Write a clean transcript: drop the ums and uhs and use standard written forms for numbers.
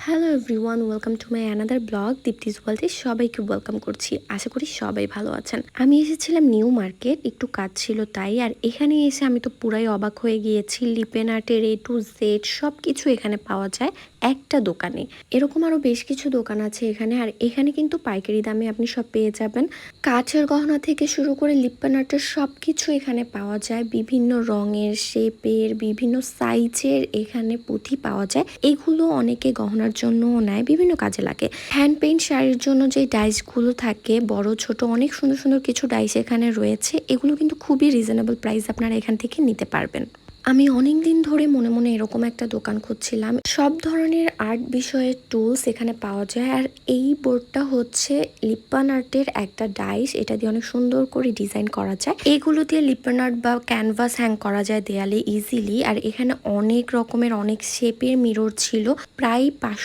Hello everyone, welcome to my another blog Dipti's ওয়ার্ল্ডে সবাইকে welcome করছি। আশা করি সবাই ভালো আছেন। আমি এসেছিলাম নিউ মার্কেট, একটু কাজ ছিল তাই। আর এখানে এসে আমি তো পুরাই অবাক হয়ে গিয়েছি। লিপেন আর্টের A to Z সব কিছু এখানে পাওয়া যায় একটা দোকানে। এরকম আরও বেশ কিছু দোকান আছে এখানে। আর এখানে কিন্তু পাইকারি দামে আপনি সব পেয়ে যাবেন। কাঠের গহনা থেকে শুরু করে লিপেন আর্টের সব কিছু এখানে পাওয়া যায়। বিভিন্ন রঙের, শেপের, বিভিন্ন সাইজের এখানে পুঁথি পাওয়া যায়। এগুলো অনেকে গহনার জন্যও নেয়, বিভিন্ন কাজে লাগে। হ্যান্ড পেইন্ট শাড়ির জন্য যে ডাইসগুলো থাকে বড় ছোট অনেক সুন্দর সুন্দর কিছু ডাইস এখানে রয়েছে। এগুলো কিন্তু খুবই রিজনেবল প্রাইস, আপনারা এখান থেকে নিতে পারবেন। আমি অনেক দিন ধরে মনে মনে এরকম একটা দোকান খুঁজছিলাম। সব ধরনের আর্ট বিষয়ের টুলস এখানে পাওয়া যায়। আর এই বোর্ডটা হচ্ছে লিপন আর্টের একটা ডাইস, এটা দিয়ে অনেক সুন্দর করে ডিজাইন করা যায়। এগুলো দিয়ে লিপন আর্ট বা ক্যানভাস হ্যাং করা যায় দেয়ালে ইজিলি। আর এখানে অনেক রকমের অনেক শেপের মিরর ছিল, প্রায় 500